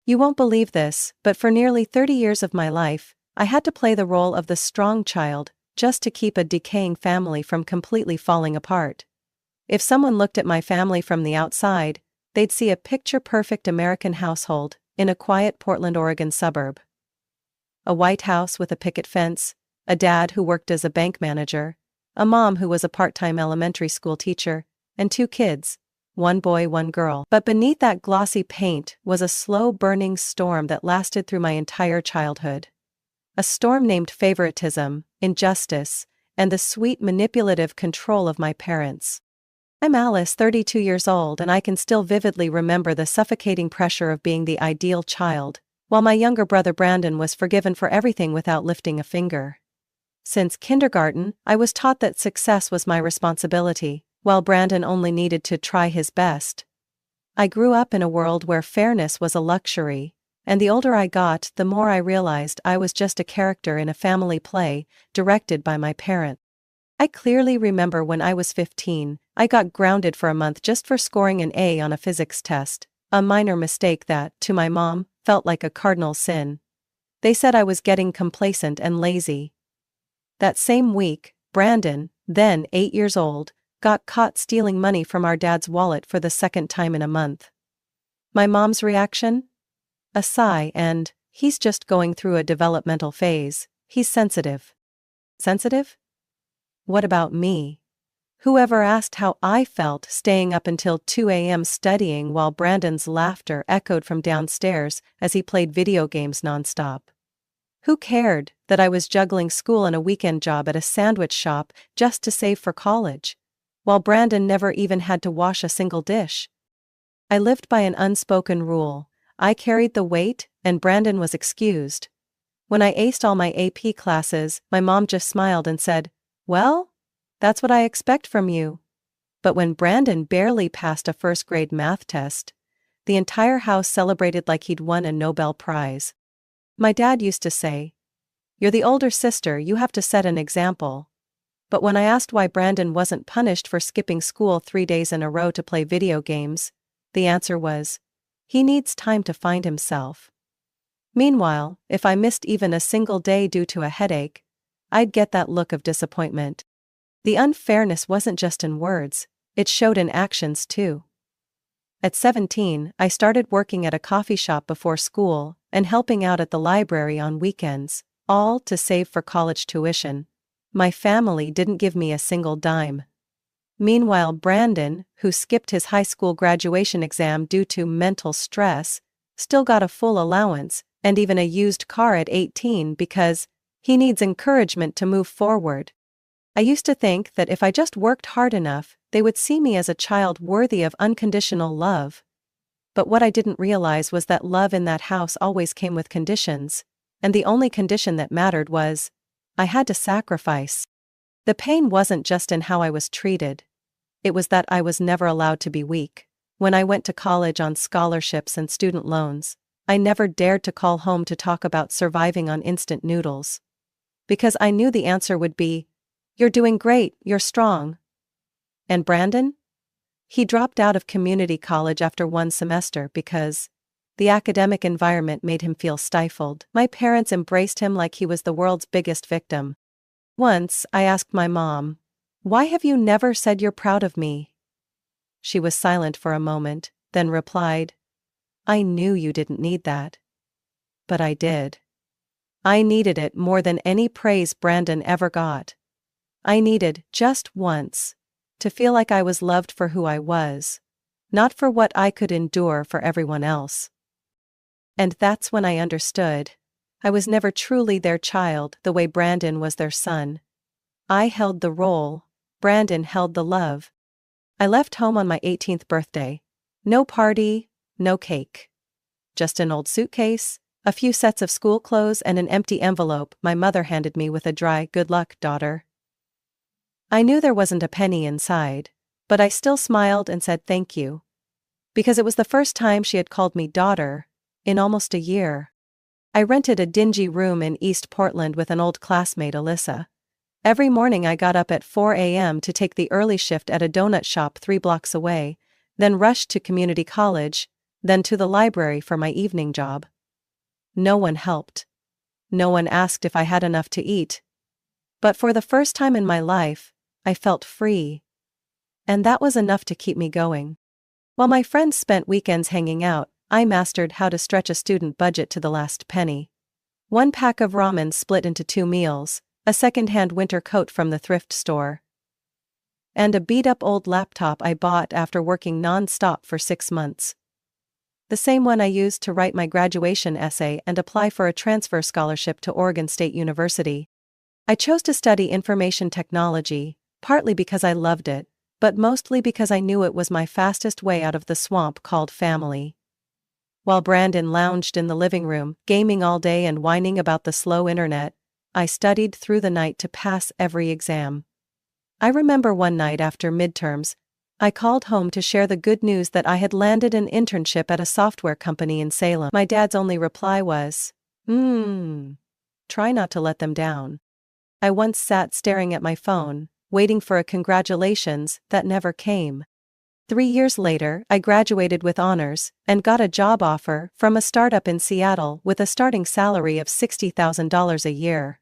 You won't believe this, but for nearly 30 years of my life, I had to play the role of the strong child, just to keep a decaying family from completely falling apart. If someone looked at my family from the outside, they'd see a picture-perfect American household in a quiet Portland, Oregon suburb. A white house with a picket fence, a dad who worked as a bank manager, a mom who was a part-time elementary school teacher, and 2 kids, 1 boy, 1 girl. But beneath that glossy paint was a slow-burning storm that lasted through my entire childhood. A storm named favoritism, injustice, and the sweet manipulative control of my parents. I'm Alice, 32 years old, and I can still vividly remember the suffocating pressure of being the ideal child, while my younger brother Brandon was forgiven for everything without lifting a finger. Since kindergarten, I was taught that success was my responsibility, while Brandon only needed to try his best. I grew up in a world where fairness was a luxury, and the older I got, the more I realized I was just a character in a family play, directed by my parents. I clearly remember when I was 15, I got grounded for a month just for scoring an A on a physics test, a minor mistake that, to my mom, felt like a cardinal sin. They said I was getting complacent and lazy. That same week, Brandon, then 8 years old, got caught stealing money from our dad's wallet for the 2nd time in a month. My mom's reaction? A sigh and, "He's just going through a developmental phase, he's sensitive." Sensitive? What about me? Whoever asked how I felt staying up until 2 a.m. studying while Brandon's laughter echoed from downstairs as he played video games nonstop? Who cared that I was juggling school and a weekend job at a sandwich shop just to save for college, while Brandon never even had to wash a single dish? I lived by an unspoken rule. I carried the weight, and Brandon was excused. When I aced all my AP classes, my mom just smiled and said, "Well, that's what I expect from you." But when Brandon barely passed a first-grade math test, the entire house celebrated like he'd won a Nobel Prize. My dad used to say, "You're the older sister, you have to set an example." But when I asked why Brandon wasn't punished for skipping school 3 days in a row to play video games, the answer was, "He needs time to find himself." Meanwhile, if I missed even a single day due to a headache, I'd get that look of disappointment. The unfairness wasn't just in words, it showed in actions too. At 17, I started working at a coffee shop before school and helping out at the library on weekends, all to save for college tuition. My family didn't give me a single dime. Meanwhile, Brandon, who skipped his high school graduation exam due to mental stress, still got a full allowance and even a used car at 18 because he needs encouragement to move forward. I used to think that if I just worked hard enough, they would see me as a child worthy of unconditional love. But what I didn't realize was that love in that house always came with conditions, and the only condition that mattered was, I had to sacrifice. The pain wasn't just in how I was treated. It was that I was never allowed to be weak. When I went to college on scholarships and student loans, I never dared to call home to talk about surviving on instant noodles. Because I knew the answer would be, "You're doing great, you're strong." And Brandon? He dropped out of community college after 1 semester because the academic environment made him feel stifled. My parents embraced him like he was the world's biggest victim. Once, I asked my mom, "Why have you never said you're proud of me?" She was silent for a moment, then replied, "I knew you didn't need that." But I did. I needed it more than any praise Brandon ever got. I needed, just once, to feel like I was loved for who I was, not for what I could endure for everyone else. And that's when I understood. I was never truly their child the way Brandon was their son. I held the role, Brandon held the love. I left home on my 18th birthday. No party, no cake. Just an old suitcase, a few sets of school clothes and an empty envelope my mother handed me with a dry "Good luck, daughter." I knew there wasn't a penny inside, but I still smiled and said thank you. Because it was the first time she had called me daughter, in almost a year. I rented a dingy room in East Portland with an old classmate, Alyssa. Every morning I got up at 4 a.m. to take the early shift at a donut shop 3 blocks away, then rushed to community college, then to the library for my evening job. No one helped. No one asked if I had enough to eat. But for the first time in my life, I felt free. And that was enough to keep me going. While my friends spent weekends hanging out, I mastered how to stretch a student budget to the last penny. 1 pack of ramen split into 2 meals, a second-hand winter coat from the thrift store, and a beat-up old laptop I bought after working non-stop for 6 months. The same one I used to write my graduation essay and apply for a transfer scholarship to Oregon State University. I chose to study information technology, partly because I loved it, but mostly because I knew it was my fastest way out of the swamp called family. While Brandon lounged in the living room, gaming all day and whining about the slow internet, I studied through the night to pass every exam. I remember one night after midterms, I called home to share the good news that I had landed an internship at a software company in Salem. My dad's only reply was, try not to let them down. I once sat staring at my phone, waiting for a congratulations that never came. 3 years later, I graduated with honors and got a job offer from a startup in Seattle with a starting salary of $60,000 a year.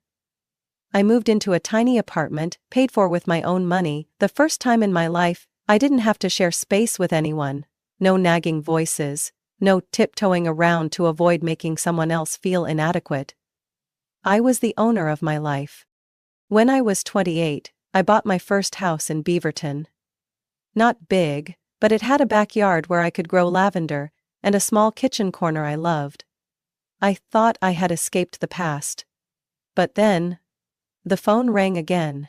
I moved into a tiny apartment, paid for with my own money. The first time in my life, I didn't have to share space with anyone. No nagging voices, no tiptoeing around to avoid making someone else feel inadequate. I was the owner of my life. When I was 28, I bought my first house in Beaverton. Not big, but it had a backyard where I could grow lavender, and a small kitchen corner I loved. I thought I had escaped the past. But then, the phone rang again.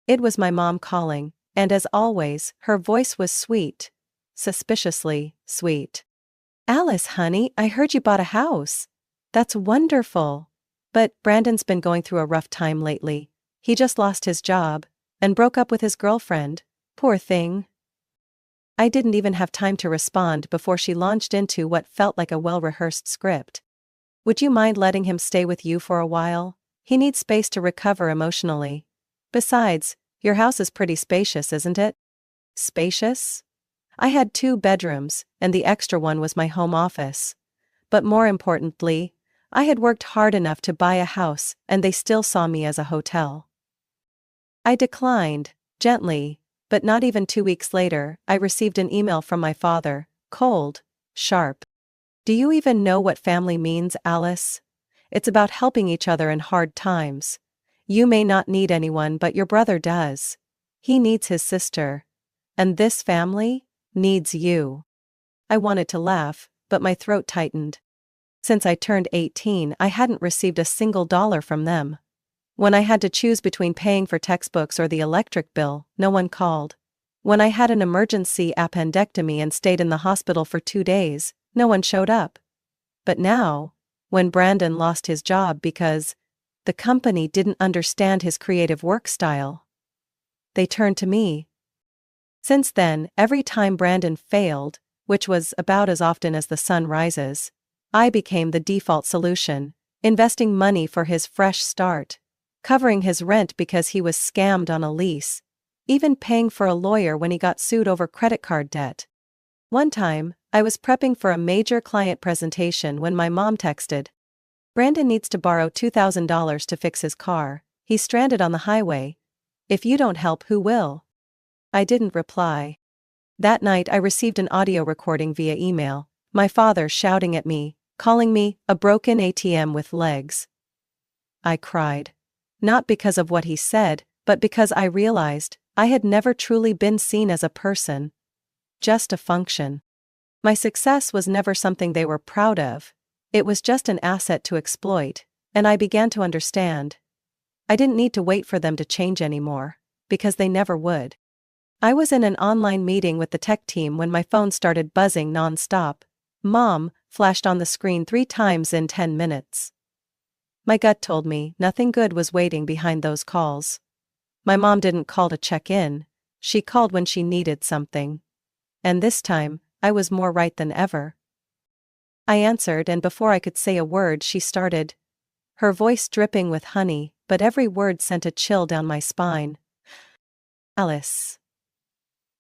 It was my mom calling, and as always, her voice was sweet. Suspiciously sweet. "Alice, honey, I heard you bought a house. That's wonderful. But Brandon's been going through a rough time lately. He just lost his job, and broke up with his girlfriend. Poor thing." I didn't even have time to respond before she launched into what felt like a well-rehearsed script. "Would you mind letting him stay with you for a while? He needs space to recover emotionally. Besides, your house is pretty spacious, isn't it?" Spacious? I had 2 bedrooms, and the extra one was my home office. But more importantly, I had worked hard enough to buy a house, and they still saw me as a hotel. I declined, gently, but not even 2 weeks later, I received an email from my father, cold, sharp. "Do you even know what family means, Alice? It's about helping each other in hard times. You may not need anyone, but your brother does. He needs his sister. And this family needs you." I wanted to laugh, but my throat tightened. Since I turned 18, I hadn't received a single dollar from them. When I had to choose between paying for textbooks or the electric bill, no one called. When I had an emergency appendectomy and stayed in the hospital for 2 days, no one showed up. But now, when Brandon lost his job because the company didn't understand his creative work style, they turned to me. Since then, every time Brandon failed, which was about as often as the sun rises, I became the default solution, investing money for his fresh start, covering his rent because he was scammed on a lease, even paying for a lawyer when he got sued over credit card debt. One time, I was prepping for a major client presentation when my mom texted, "Brandon needs to borrow $2,000 to fix his car. He's stranded on the highway. If you don't help, who will?" I didn't reply. That night I received an audio recording via email, my father shouting at me, calling me a broken ATM with legs. I cried. Not because of what he said, but because I realized I had never truly been seen as a person. Just a function. My success was never something they were proud of. It was just an asset to exploit, and I began to understand. I didn't need to wait for them to change anymore, because they never would. I was in an online meeting with the tech team when my phone started buzzing non-stop. "Mom," flashed on the screen 3 times in 10 minutes. My gut told me nothing good was waiting behind those calls. My mom didn't call to check in, she called when she needed something. And this time, I was more right than ever. I answered, and before I could say a word she started. Her voice dripping with honey, but every word sent a chill down my spine. "Alice.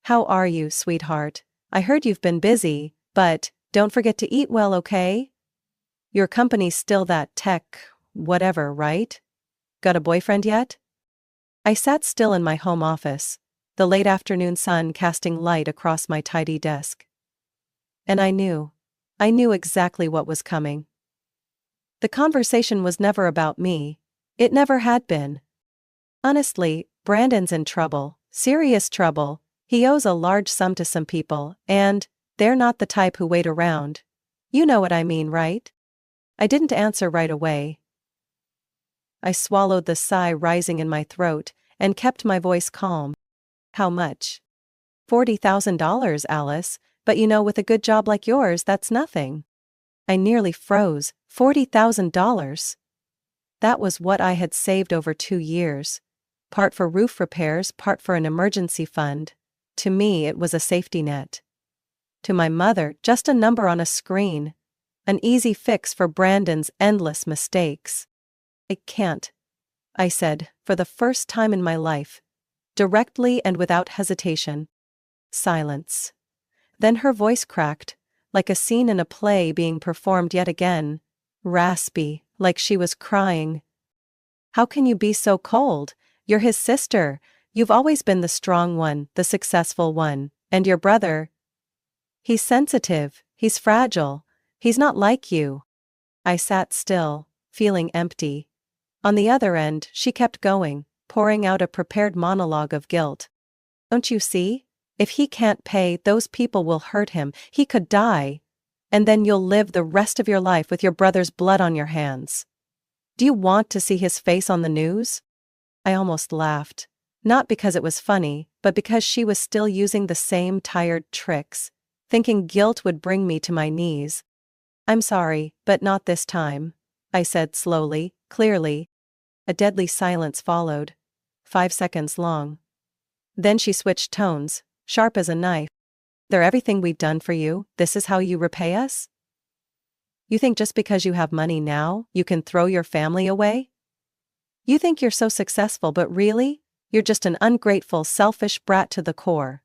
How are you, sweetheart? I heard you've been busy, but Don't forget to eat well, okay? Your company's still that tech, whatever, right? Got a boyfriend yet? I sat still in my home office, the late afternoon sun casting light across my tidy desk. And I knew exactly what was coming. The conversation was never about me. It never had been. Honestly, Brandon's in trouble, serious trouble. He owes a large sum to some people, and they're not the type who wait around. You know what I mean, right? I didn't answer right away. I swallowed the sigh rising in my throat and kept my voice calm. How much? $40,000, Alice, but with a good job like yours, that's nothing. I nearly froze. $40,000. That was what I had saved over 2 years. Part for roof repairs, part for an emergency fund. To me, it was a safety net. To my mother, just a number on a screen. An easy fix for Brandon's endless mistakes. I can't, I said, for the first time in my life. Directly and without hesitation. Silence. Then her voice cracked, like a scene in a play being performed yet again. Raspy, like she was crying. How can you be so cold? You're his sister. You've always been the strong one, the successful one. And your brother? He's sensitive, he's fragile. He's not like you. I sat still, feeling empty. On the other end, she kept going, pouring out a prepared monologue of guilt. Don't you see? If he can't pay, those people will hurt him. He could die. And then you'll live the rest of your life with your brother's blood on your hands. Do you want to see his face on the news? I almost laughed. Not because it was funny, but because she was still using the same tired tricks, thinking guilt would bring me to my knees. I'm sorry, but not this time, I said slowly, clearly. A deadly silence followed. 5 seconds long. Then she switched tones, sharp as a knife. They're everything we've done for you, this is how you repay us? You think just because you have money now, you can throw your family away? You think you're so successful, but really, you're just an ungrateful, selfish brat to the core.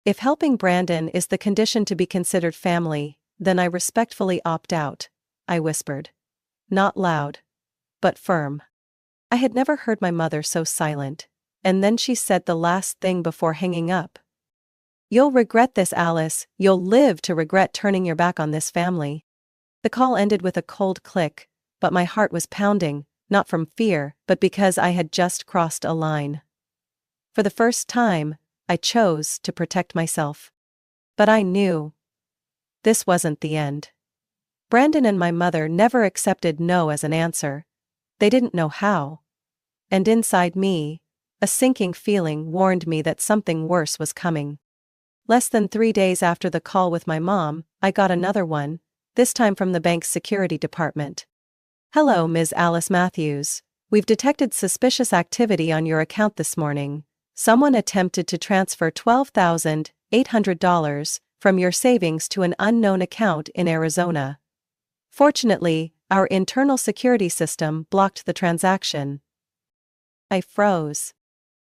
If helping Brandon is the condition to be considered family, then I respectfully opt out, I whispered. Not loud, but firm. I had never heard my mother so silent, and then she said the last thing before hanging up. You'll regret this, Alice, you'll live to regret turning your back on this family. The call ended with a cold click, but my heart was pounding, not from fear, but because I had just crossed a line. For the first time, I chose to protect myself. But I knew this wasn't the end. Brandon and my mother never accepted no as an answer. They didn't know how. And inside me, a sinking feeling warned me that something worse was coming. Less than 3 days after the call with my mom, I got another one, this time from the bank's security department. Hello, Ms. Alice Matthews. We've detected suspicious activity on your account this morning. Someone attempted to transfer $12,800 from your savings to an unknown account in Arizona. Fortunately, our internal security system blocked the transaction. I froze.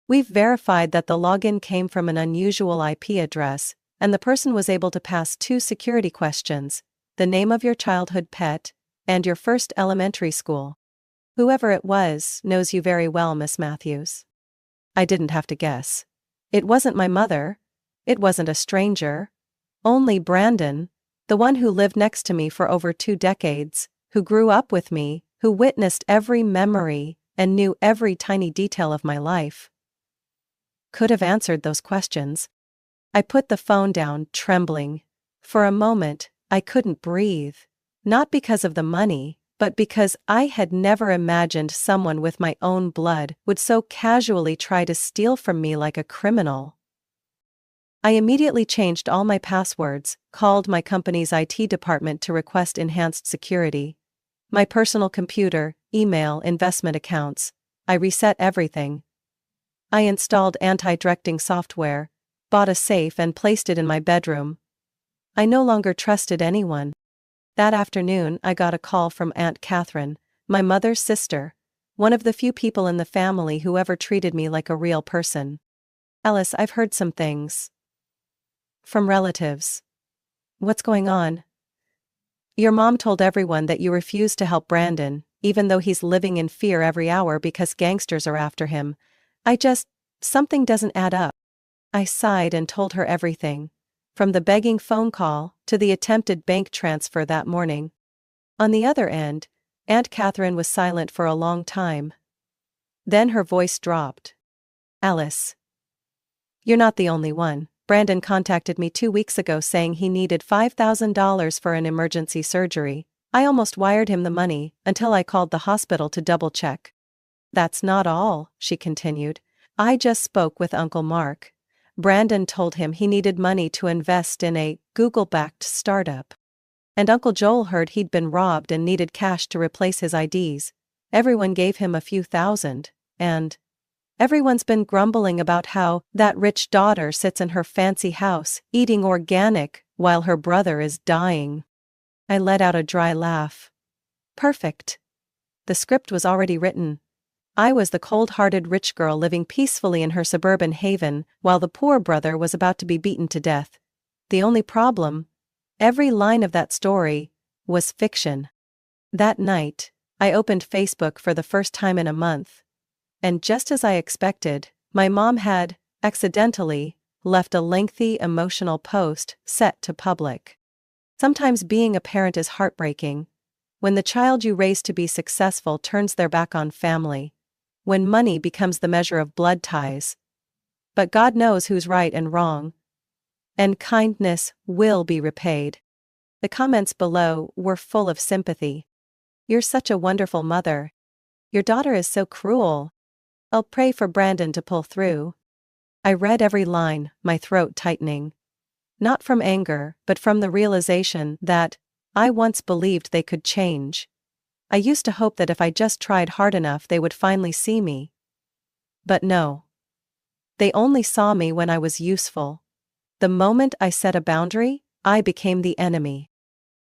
We've verified that the login came from an unusual IP address, and the person was able to pass 2 security questions: the name of your childhood pet, and your first elementary school. Whoever it was knows you very well, Miss Matthews. I didn't have to guess. It wasn't my mother. It wasn't a stranger. Only Brandon, the one who lived next to me for over 2 decades, who grew up with me, who witnessed every memory and knew every tiny detail of my life. Could have answered those questions. I put the phone down, trembling. For a moment, I couldn't breathe. Not because of the money, but because I had never imagined someone with my own blood would so casually try to steal from me like a criminal. I immediately changed all my passwords, called my company's IT department to request enhanced security. My personal computer, email, investment accounts. I reset everything. I installed anti-directing software, bought a safe and placed it in my bedroom. I no longer trusted anyone. That afternoon I got a call from Aunt Catherine, my mother's sister, one of the few people in the family who ever treated me like a real person. Alice, I've heard some things from relatives. What's going on? Your mom told everyone that you refused to help Brandon, even though he's living in fear every hour because gangsters are after him. Something doesn't add up. I sighed and told her everything. From the begging phone call, to the attempted bank transfer that morning. On the other end, Aunt Catherine was silent for a long time. Then her voice dropped. Alice. You're not the only one. Brandon contacted me 2 weeks ago saying he needed $5,000 for an emergency surgery. I almost wired him the money, until I called the hospital to double-check. That's not all, she continued. I just spoke with Uncle Mark. Brandon told him he needed money to invest in a Google-backed startup. And Uncle Joel heard he'd been robbed and needed cash to replace his IDs. Everyone gave him a few thousand, and everyone's been grumbling about how that rich daughter sits in her fancy house, eating organic, while her brother is dying. I let out a dry laugh. Perfect. The script was already written. I was the cold-hearted rich girl living peacefully in her suburban haven, while the poor brother was about to be beaten to death. The only problem? Every line of that story was fiction. That night, I opened Facebook for the first time in a month. And just as I expected, my mom had, accidentally, left a lengthy emotional post set to public. Sometimes being a parent is heartbreaking. When the child you raise to be successful turns their back on family. When money becomes the measure of blood ties. But God knows who's right and wrong. And kindness will be repaid. The comments below were full of sympathy. You're such a wonderful mother. Your daughter is so cruel. I'll pray for Brandon to pull through. I read every line, my throat tightening. Not from anger, but from the realization that I once believed they could change. I used to hope that if I just tried hard enough they would finally see me. But no. They only saw me when I was useful. The moment I set a boundary, I became the enemy.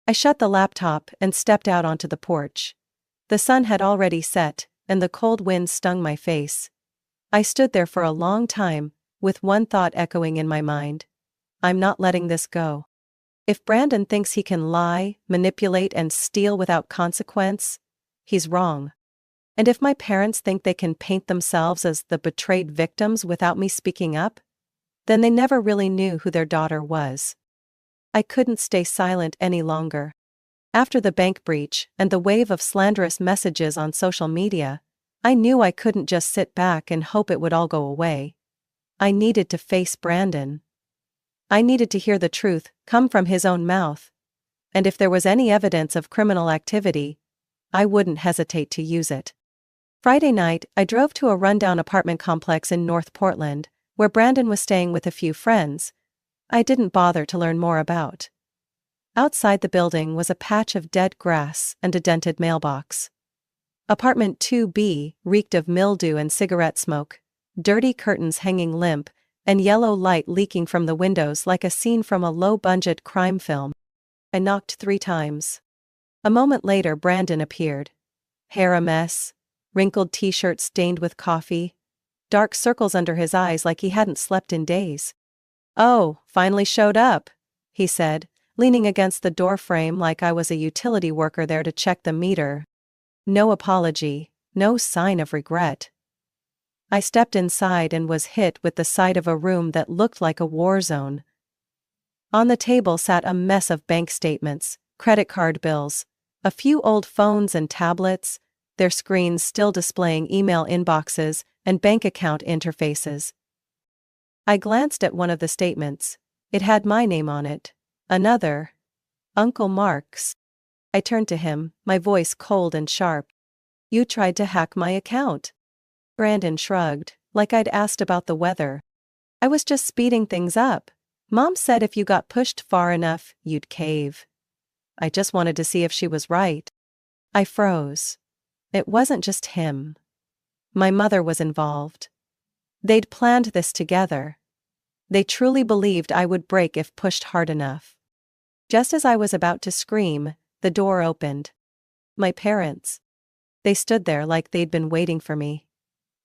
I shut the laptop and stepped out onto the porch. The sun had already set, and the cold wind stung my face. I stood there for a long time, with one thought echoing in my mind. I'm not letting this go. If Brandon thinks he can lie, manipulate, and steal without consequence, he's wrong. And if my parents think they can paint themselves as the betrayed victims without me speaking up, then they never really knew who their daughter was. I couldn't stay silent any longer. After the bank breach and the wave of slanderous messages on social media, I knew I couldn't just sit back and hope it would all go away. I needed to face Brandon. I needed to hear the truth come from his own mouth. And if there was any evidence of criminal activity, I wouldn't hesitate to use it. Friday night, I drove to a rundown apartment complex in North Portland, where Brandon was staying with a few friends. I didn't bother to learn more about. Outside the building was a patch of dead grass and a dented mailbox. Apartment 2B reeked of mildew and cigarette smoke, dirty curtains hanging limp, and yellow light leaking from the windows like a scene from a low-budget crime film. I knocked 3 times. A moment later Brandon appeared. Hair a mess, wrinkled t-shirt stained with coffee, dark circles under his eyes like he hadn't slept in days. "Oh, finally showed up," he said, leaning against the door frame like I was a utility worker there to check the meter. No apology, no sign of regret. I stepped inside and was hit with the sight of a room that looked like a war zone. On the table sat a mess of bank statements, credit card bills, a few old phones and tablets, their screens still displaying email inboxes and bank account interfaces. I glanced at one of the statements. It had my name on it. Another. Uncle Mark's. I turned to him, my voice cold and sharp. "You tried to hack my account." Brandon shrugged, like I'd asked about the weather. "I was just speeding things up. Mom said if you got pushed far enough, you'd cave." I just wanted to see if she was right. I froze. It wasn't just him. My mother was involved. They'd planned this together. They truly believed I would break if pushed hard enough. Just as I was about to scream, the door opened. My parents. They stood there like they'd been waiting for me.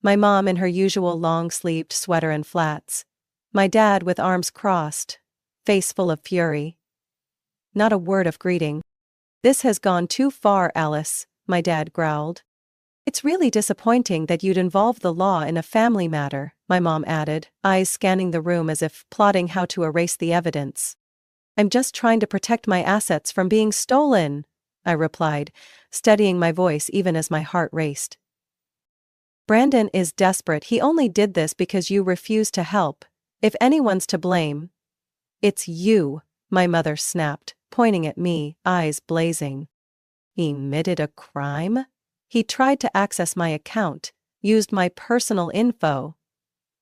My mom in her usual long-sleeved sweater and flats. My dad with arms crossed, face full of fury. Not a word of greeting. "This has gone too far, Alice," my dad growled. "It's really disappointing that you'd involve the law in a family matter," my mom added, eyes scanning the room as if plotting how to erase the evidence. "I'm just trying to protect my assets from being stolen," I replied, steadying my voice even as my heart raced. "Brandon is desperate. He only did this because you refused to help. If anyone's to blame, it's you," my mother snapped, pointing at me, eyes blazing. "He committed a crime? He tried to access my account, used my personal info.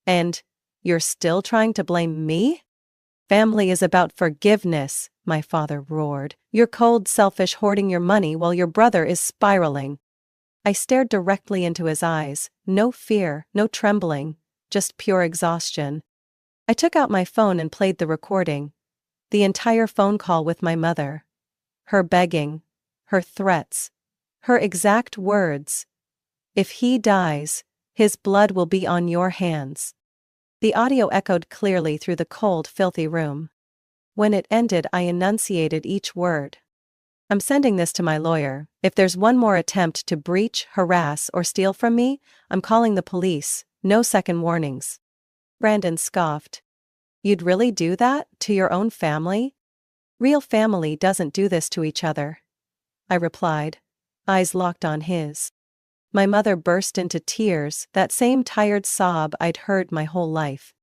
And you're still trying to blame me? Family is about forgiveness," my father roared. "You're cold, selfish, hoarding your money while your brother is spiraling." I stared directly into his eyes, no fear, no trembling, just pure exhaustion. I took out my phone and played the recording. The entire phone call with my mother. Her begging, her threats, her exact words. "If he dies, his blood will be on your hands." The audio echoed clearly through the cold, filthy room. When it ended, I enunciated each word. "I'm sending this to my lawyer. If there's one more attempt to breach, harass, or steal from me, I'm calling the police. No second warnings." Brandon scoffed. "You'd really do that? To your own family?" "Real family doesn't do this to each other," I replied, eyes locked on his. My mother burst into tears, that same tired sob I'd heard my whole life.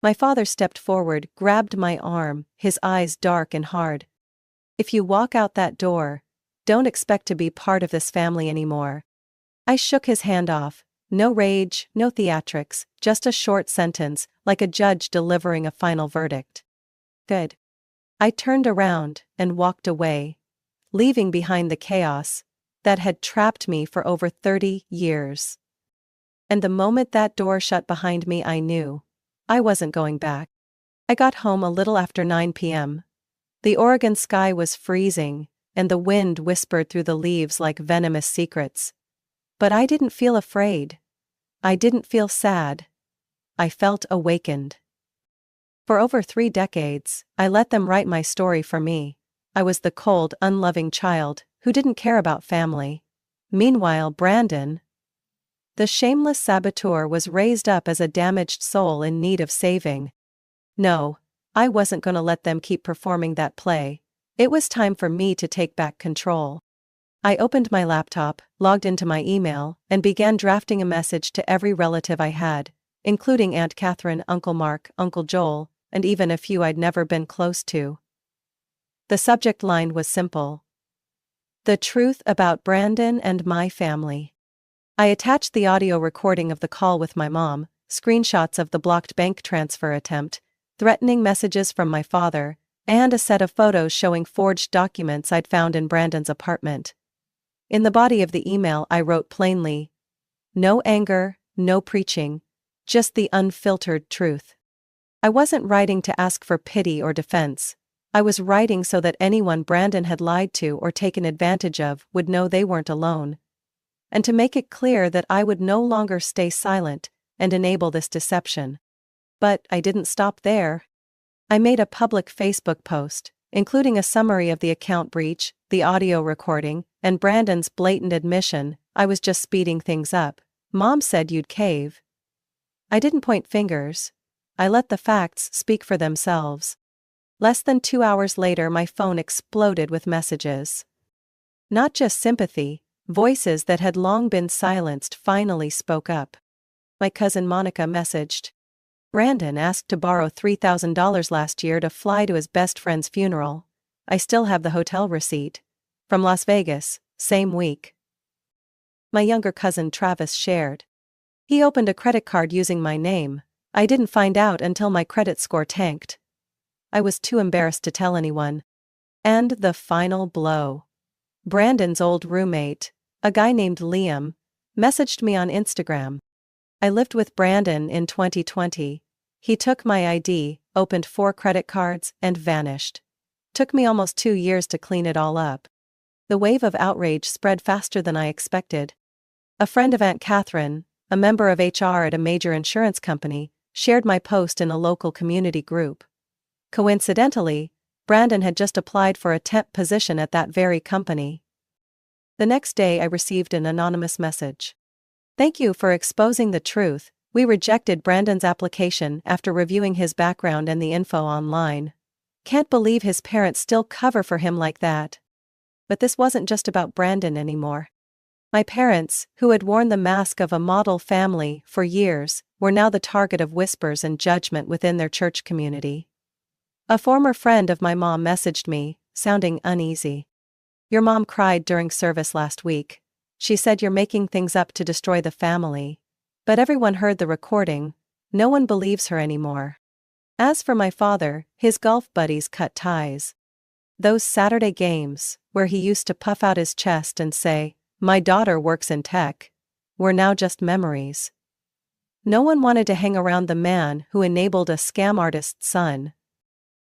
My father stepped forward, grabbed my arm, his eyes dark and hard. "If you walk out that door, don't expect to be part of this family anymore." I shook his hand off. No rage, no theatrics, just a short sentence, like a judge delivering a final verdict. "Good." I turned around and walked away, leaving behind the chaos that had trapped me for over 30 years. And the moment that door shut behind me, I knew I wasn't going back. I got home a little after 9 p.m. The Oregon sky was freezing, and the wind whispered through the leaves like venomous secrets. But I didn't feel afraid. I didn't feel sad. I felt awakened. For over 3 decades, I let them write my story for me. I was the cold, unloving child who didn't care about family. Meanwhile, Brandon, the shameless saboteur, was raised up as a damaged soul in need of saving. No, I wasn't going to let them keep performing that play. It was time for me to take back control. I opened my laptop, logged into my email, and began drafting a message to every relative I had, including Aunt Catherine, Uncle Mark, Uncle Joel, and even a few I'd never been close to. The subject line was simple: "The truth about Brandon and my family." I attached the audio recording of the call with my mom, screenshots of the blocked bank transfer attempt, threatening messages from my father, and a set of photos showing forged documents I'd found in Brandon's apartment. In the body of the email, I wrote plainly, "No anger, no preaching, just the unfiltered truth." I wasn't writing to ask for pity or defense. I was writing so that anyone Brandon had lied to or taken advantage of would know they weren't alone. And to make it clear that I would no longer stay silent and enable this deception. But I didn't stop there. I made a public Facebook post, including a summary of the account breach, the audio recording, and Brandon's blatant admission I was just speeding things up. "Mom said you'd cave." I didn't point fingers. I let the facts speak for themselves. Less than 2 hours later, my phone exploded with messages. Not just sympathy, voices that had long been silenced finally spoke up. My cousin Monica messaged, "Brandon asked to borrow $3,000 last year to fly to his best friend's funeral. I still have the hotel receipt. From Las Vegas, same week." My younger cousin Travis shared, "He opened a credit card using my name. I didn't find out until my credit score tanked. I was too embarrassed to tell anyone." And the final blow. Brandon's old roommate, a guy named Liam, messaged me on Instagram. "I lived with Brandon in 2020. He took my ID, opened 4 credit cards, and vanished. Took me almost 2 years to clean it all up." The wave of outrage spread faster than I expected. A friend of Aunt Catherine, a member of HR at a major insurance company, shared my post in a local community group. Coincidentally, Brandon had just applied for a temp position at that very company. The next day I received an anonymous message. "Thank you for exposing the truth. We rejected Brandon's application after reviewing his background and the info online. Can't believe his parents still cover for him like that." But this wasn't just about Brandon anymore. My parents, who had worn the mask of a model family for years, were now the target of whispers and judgment within their church community. A former friend of my mom messaged me, sounding uneasy. "Your mom cried during service last week. She said you're making things up to destroy the family. But everyone heard the recording. No one believes her anymore." As for my father, his golf buddies cut ties. Those Saturday games, where he used to puff out his chest and say, "My daughter works in tech," were now just memories. No one wanted to hang around the man who enabled a scam artist's son.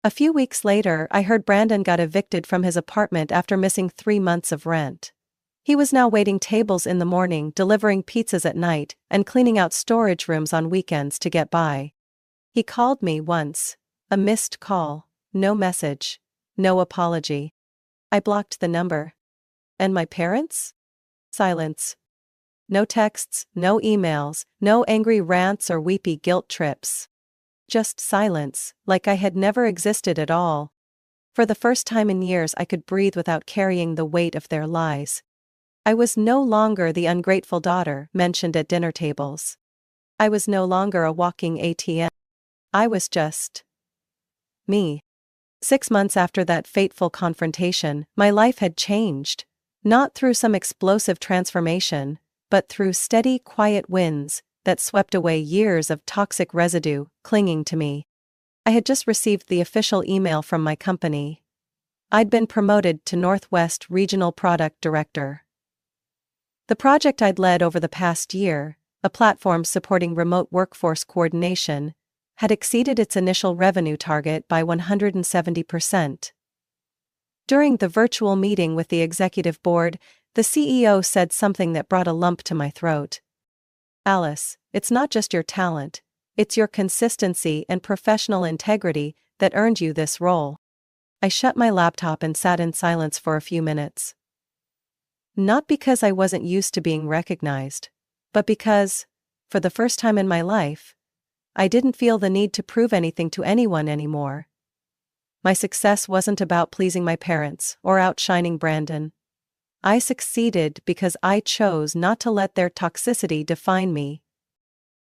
A few weeks later, I heard Brandon got evicted from his apartment after missing 3 months of rent. He was now waiting tables in the morning, delivering pizzas at night, and cleaning out storage rooms on weekends to get by. He called me once. A missed call, no message, no apology. I blocked the number. And my parents? Silence. No texts, no emails, no angry rants or weepy guilt trips. Just silence, like I had never existed at all. For the first time in years I could breathe without carrying the weight of their lies. I was no longer the ungrateful daughter mentioned at dinner tables. I was no longer a walking ATM. I was just me. 6 months after that fateful confrontation, my life had changed. Not through some explosive transformation, but through steady, quiet wins that swept away years of toxic residue clinging to me. I had just received the official email from my company. I'd been promoted to Northwest Regional Product Director. The project I'd led over the past year, a platform supporting remote workforce coordination, had exceeded its initial revenue target by 170%. During the virtual meeting with the executive board, the CEO said something that brought a lump to my throat. "Alice, it's not just your talent, it's your consistency and professional integrity that earned you this role." I shut my laptop and sat in silence for a few minutes. Not because I wasn't used to being recognized, but because, for the first time in my life, I didn't feel the need to prove anything to anyone anymore. My success wasn't about pleasing my parents or outshining Brandon. I succeeded because I chose not to let their toxicity define me.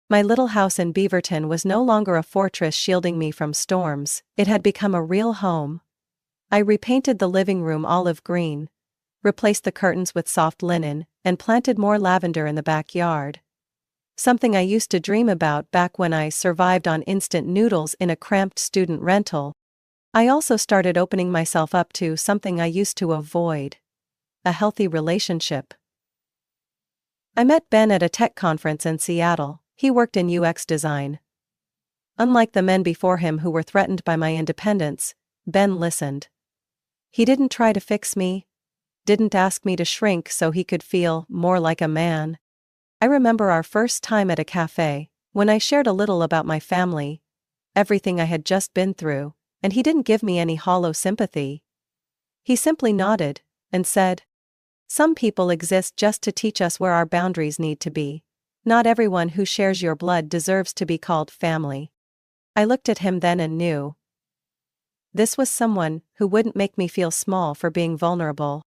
My little house in Beaverton was no longer a fortress shielding me from storms, it had become a real home. I repainted the living room olive green, replaced the curtains with soft linen, and planted more lavender in the backyard. Something I used to dream about back when I survived on instant noodles in a cramped student rental. I also started opening myself up to something I used to avoid: a healthy relationship. I met Ben at a tech conference in Seattle. He worked in UX design. Unlike the men before him who were threatened by my independence, Ben listened. He didn't try to fix me, didn't ask me to shrink so he could feel more like a man. I remember our first time at a cafe, when I shared a little about my family, everything I had just been through, and he didn't give me any hollow sympathy. He simply nodded and said, "Some people exist just to teach us where our boundaries need to be. Not everyone who shares your blood deserves to be called family." I looked at him then and knew. This was someone who wouldn't make me feel small for being vulnerable.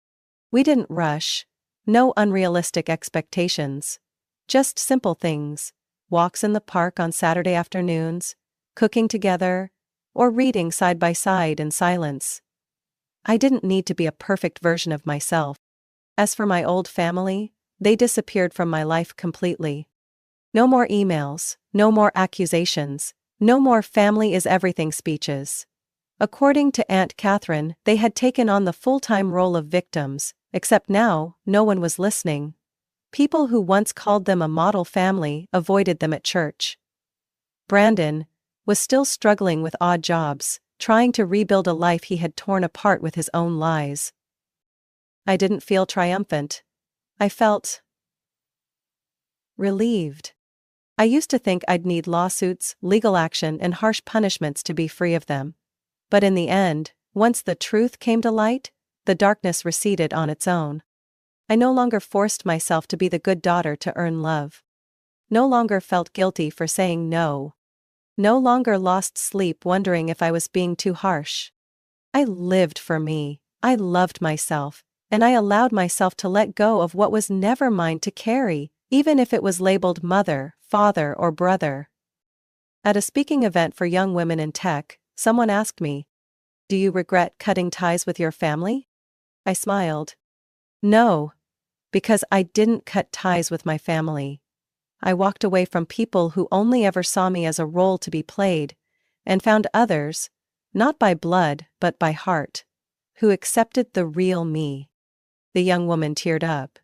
We didn't rush. No unrealistic expectations. Just simple things. Walks in the park on Saturday afternoons, cooking together, or reading side by side in silence. I didn't need to be a perfect version of myself. As for my old family, they disappeared from my life completely. No more emails, no more accusations, no more family is everything speeches. According to Aunt Catherine, they had taken on the full-time role of victims, except now, no one was listening. People who once called them a model family avoided them at church. Brandon was still struggling with odd jobs, trying to rebuild a life he had torn apart with his own lies. I didn't feel triumphant. I felt relieved. I used to think I'd need lawsuits, legal action, and harsh punishments to be free of them. But in the end, Once the truth came to light, the darkness receded on its own. I no longer forced myself to be the good daughter to earn love. No longer felt guilty for saying no. No longer lost sleep wondering if I was being too harsh. I lived for me, I loved myself, and I allowed myself to let go of what was never mine to carry, even if it was labeled mother, father, or brother. At a speaking event for young women in tech, someone asked me, "Do you regret cutting ties with your family?" I smiled. No, because I didn't cut ties with my family. I walked away from people who only ever saw me as a role to be played, and found others, not by blood but by heart, who accepted the real me. The young woman teared up.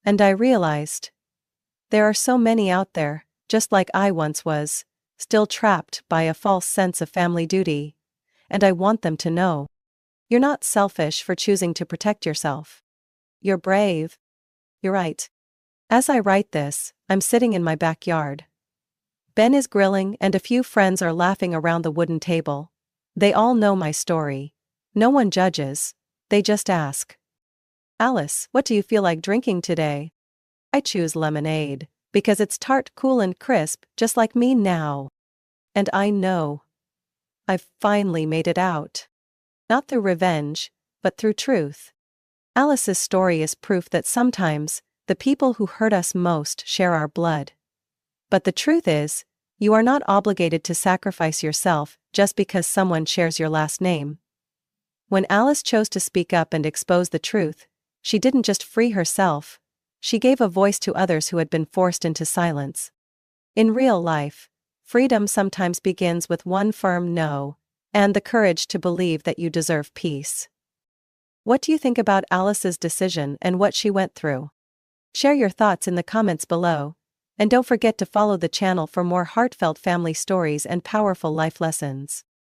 And I realized, there are so many out there, just like I once was, still trapped by a false sense of family duty, and I want them to know. You're not selfish for choosing to protect yourself. You're brave. You're right. As I write this, I'm sitting in my backyard. Ben is grilling and a few friends are laughing around the wooden table. They all know my story. No one judges, they just ask, "Alice, what do you feel like drinking today?" I choose lemonade, because it's tart, cool and crisp, just like me now. And I know. I've finally made it out. Not through revenge, but through truth. Alice's story is proof that sometimes, the people who hurt us most share our blood. But the truth is, you are not obligated to sacrifice yourself just because someone shares your last name. When Alice chose to speak up and expose the truth, she didn't just free herself, she gave a voice to others who had been forced into silence. In real life, freedom sometimes begins with one firm no, and the courage to believe that you deserve peace. What do you think about Alice's decision and what she went through? Share your thoughts in the comments below, and don't forget to follow the channel for more heartfelt family stories and powerful life lessons.